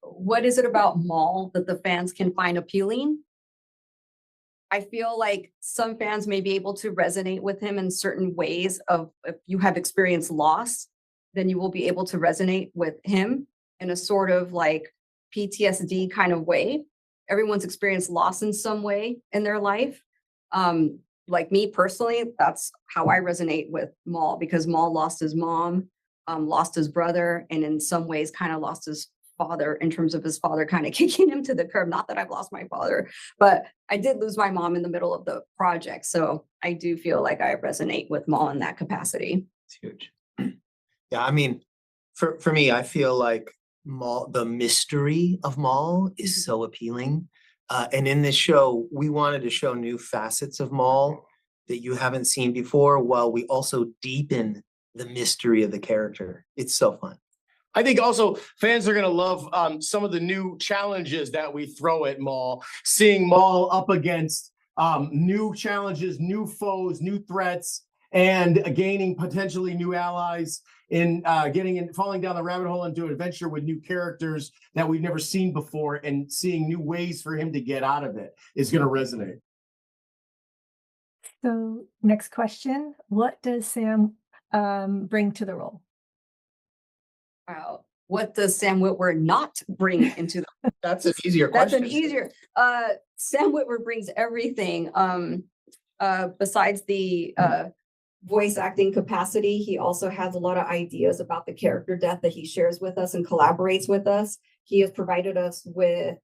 what is it about Maul that the fans can find appealing? I feel like some fans may be able to resonate with him in certain ways of, if you have experienced loss, then you will be able to resonate with him in a sort of like PTSD kind of way. Everyone's experienced loss in some way in their life. Like me personally, that's how I resonate with Maul, because Maul lost his mom, lost his brother, and in some ways kind of lost his father, in terms of his father kind of kicking him to the curb. Not that I've lost my father, but I did lose my mom in the middle of the project. So I do feel like I resonate with Maul in that capacity. It's huge. Yeah, I mean, for me, I feel like Maul, the mystery of Maul is so appealing. And in this show, we wanted to show new facets of Maul that you haven't seen before, while we also deepen the mystery of the character. It's so fun. I think also fans are going to love some of the new challenges that we throw at Maul, seeing Maul up against new challenges, new foes, new threats, and gaining potentially new allies in falling down the rabbit hole into an adventure with new characters that we've never seen before, and seeing new ways for him to get out of it is going to resonate. So next question, what does Sam bring to the role? Wow. What does Sam Witwer not bring into the That's an easier question. That's an easier. Sam Witwer brings everything. Besides the voice acting capacity, he also has a lot of ideas about the character death that he shares with us and collaborates with us. He has provided us with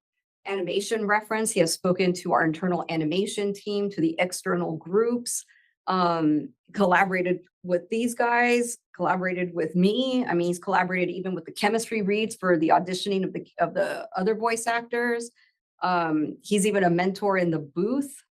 animation reference. He has spoken to our internal animation team, to the external groups, collaborated with these guys, collaborated with me. I mean, he's collaborated even with the chemistry reads for the auditioning of the other voice actors. He's even a mentor in the booth.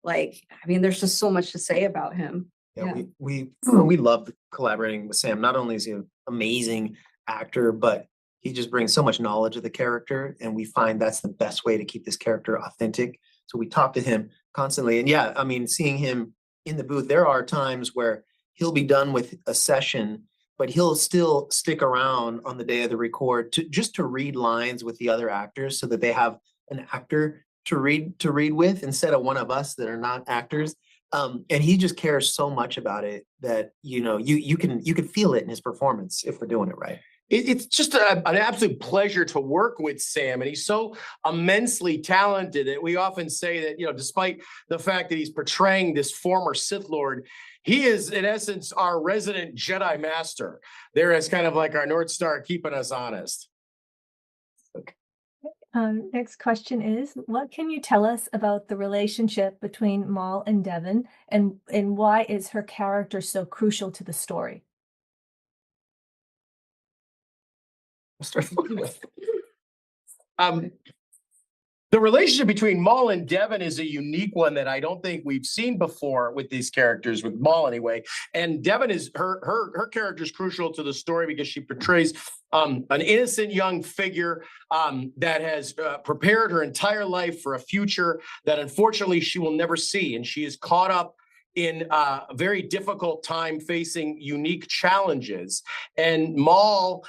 There's just so much to say about him. Yeah. We love collaborating with Sam. Not only is he an amazing actor, but he just brings so much knowledge of the character, and we find that's the best way to keep this character authentic. So we talk to him constantly. And yeah, I mean, seeing him in the booth, there are times where he'll be done with a session, but he'll still stick around on the day of the record to read lines with the other actors, so that they have an actor to read with, instead of one of us that are not actors. And he just cares so much about it that, you can feel it in his performance if we're doing it right. It's just an absolute pleasure to work with Sam, and he's so immensely talented that we often say that, despite the fact that he's portraying this former Sith Lord, he is, in essence, our resident Jedi Master. There is kind of like our North Star keeping us honest. Okay. Next question is, what can you tell us about the relationship between Maul and Devon, and why is her character so crucial to the story? The relationship between Maul and Devon is a unique one that I don't think we've seen before with these characters, with Maul anyway. And Devon is her character is crucial to the story because she portrays an innocent young figure that has prepared her entire life for a future that unfortunately she will never see, and she is caught up in a very difficult time facing unique challenges. And Maul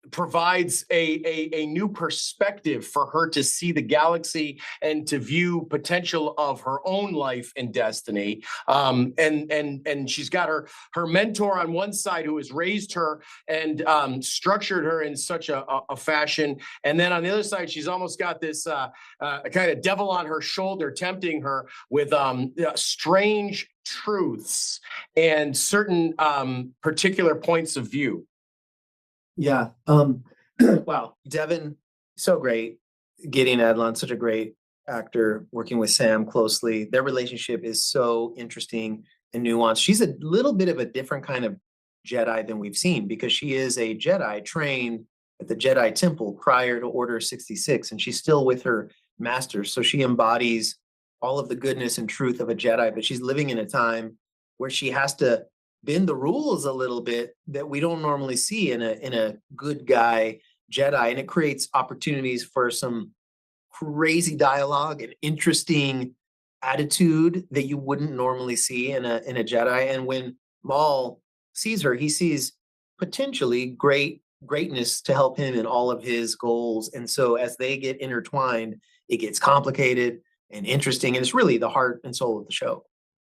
provides a new perspective for her to see the galaxy and to view potential of her own life and destiny. And she's got her mentor on one side who has raised her and structured her in such a fashion. And then on the other side, she's almost got this kind of devil on her shoulder, tempting her with strange truths and certain particular points of view. Yeah. Wow. Devon, so great. Gideon Adlon, such a great actor, working with Sam closely. Their relationship is so interesting and nuanced. She's a little bit of a different kind of Jedi than we've seen, because she is a Jedi trained at the Jedi Temple prior to Order 66, and she's still with her master. So she embodies all of the goodness and truth of a Jedi, but she's living in a time where she has to bend the rules a little bit that we don't normally see in a good guy Jedi, and it creates opportunities for some crazy dialogue and interesting attitude that you wouldn't normally see in a Jedi. And when Maul sees her, he sees potentially great greatness to help him in all of his goals. And so as they get intertwined, it gets complicated and interesting. And it's really the heart and soul of the show.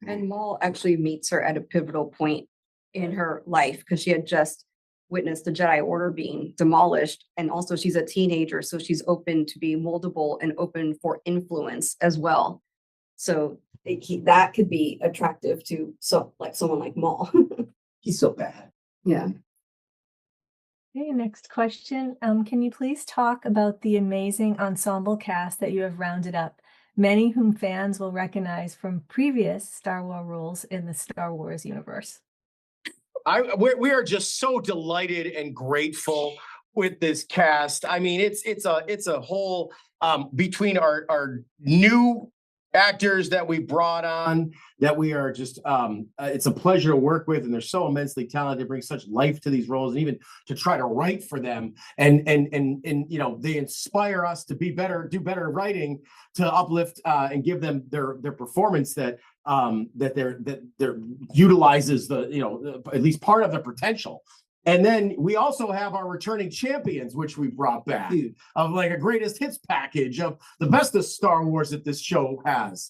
And Maul actually meets her at a pivotal point in her life because she had just witnessed the Jedi Order being demolished. And also she's a teenager, so she's open to be moldable and open for influence as well. So that could be attractive to someone like Maul. He's so bad. Yeah. Okay, next question. Can you please talk about the amazing ensemble cast that you have rounded up, many whom fans will recognize from previous Star Wars roles in the Star Wars universe? We are just so delighted and grateful with this cast. I mean, it's a whole between our new actors that we brought on that we are just it's a pleasure to work with, and they're so immensely talented. They bring such life to these roles, and even to try to write for them, and you know, they inspire us to be better, do better writing, to uplift and give them their performance that they're utilizes the, you know, at least part of the potential. And then we also have our returning champions, which we brought back, of like a greatest hits package of the best of Star Wars that this show has.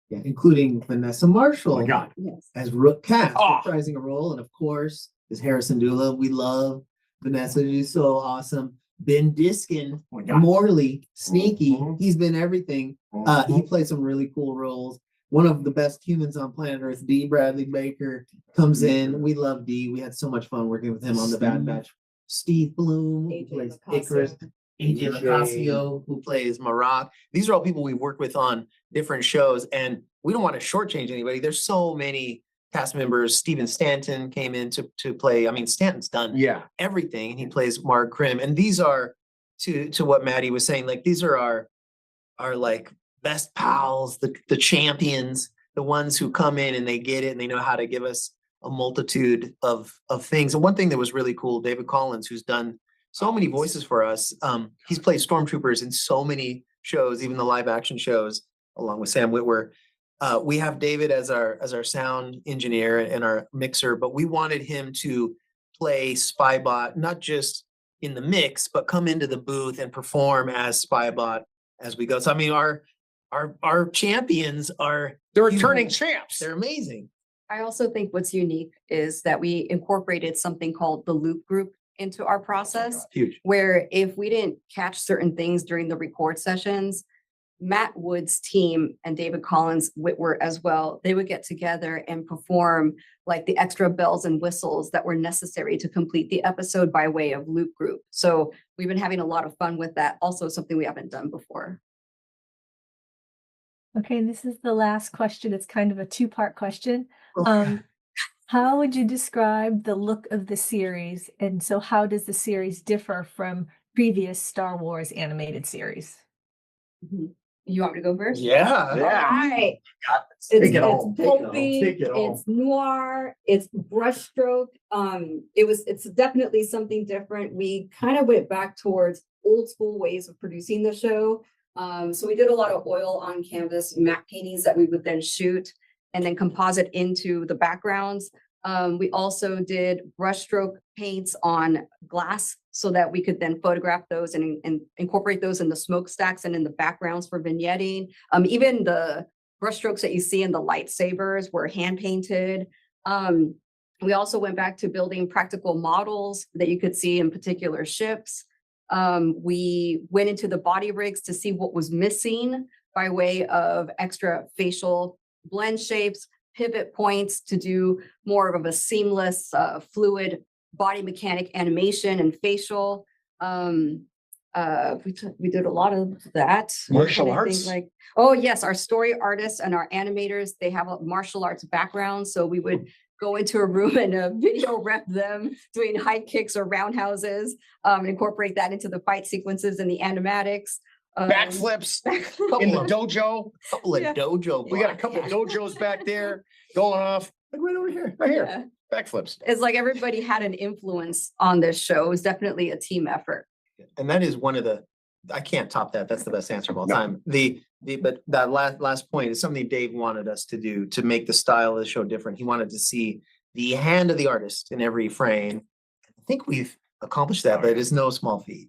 Yeah, including Vanessa Marshall. Oh my God. Yes. As Rook Cat, Oh. reprising a role. And of course, is Harrison Dula. We love Vanessa. She's so awesome. Ben Diskin, Oh my God. Morley, Sneaky. Mhm. He's been everything. He played some really cool roles. One of the best humans on planet Earth, D. Bradley Baker, comes in. We love D. We had so much fun working with him on the Bad Batch. Steve Bloom, who AJ plays Locascio. Icarus. AJ Locascio, who plays Marak. These are all people we worked with on different shows, and we don't want to shortchange anybody. There's so many cast members. Stephen Stanton came in to play. I mean, Stanton's done Yeah. everything, and he plays Mark Krim. And these are, to what Maddie was saying, like these are our like best pals, the champions, the ones who come in and they get it and they know how to give us a multitude of things. And one thing that was really cool, David Collins, who's done so many voices for us. He's played stormtroopers in so many shows, even the live action shows, along with Sam Witwer. We have David as our sound engineer and our mixer, but we wanted him to play Spybot, not just in the mix, but come into the booth and perform as Spybot as we go. So I mean, our champions are They're returning champs. they're amazing. I also think what's unique is that we incorporated something called the loop group into our process, Huge. where if we didn't catch certain things during the record sessions, Matt Wood's team and David Collins Whitwer as well, they would get together and perform like the extra bells and whistles that were necessary to complete the episode by way of loop group. So we've been having a lot of fun with that. Also something we haven't done before. Okay, this is the last question. It's kind of a two-part question. Okay. How would you describe the look of the series? And so how does the series differ from previous Star Wars animated series? You want me to go first? Yeah. All right. Take It's it home. pulpy, Take it home. it's noir, it's brushstroke. It's definitely something different. We kind of went back towards old school ways of producing the show. So we did a lot of oil on canvas matte paintings that we would then shoot and then composite into the backgrounds. We also did brushstroke paints on glass so that we could then photograph those and incorporate those in the smokestacks and in the backgrounds for vignetting. Even the brushstrokes that you see in the lightsabers were hand painted. We also went back to building practical models that you could see in particular ships. We went into the body rigs to see what was missing by way of extra facial blend shapes, pivot points to do more of a seamless, fluid body mechanic animation and facial. We did a lot of that. Martial And I think, arts? like, oh yes, our story artists and our animators, they have a martial arts background. So we would go into a room and video rep them doing high kicks or roundhouses, incorporate that into the fight sequences and the animatics. Backflips in the dojo. Couple of Yeah. dojo. We got a couple dojos back there going off. Like right over here. Right here. Yeah. Backflips. It's like everybody had an influence on this show. It was definitely a team effort. And that is one of the, I can't top that. That's the best answer of all No. time. But that last point is something Dave wanted us to do to make the style of the show different. He wanted to see the hand of the artist in every frame. I think we've accomplish that, but it is no small feat.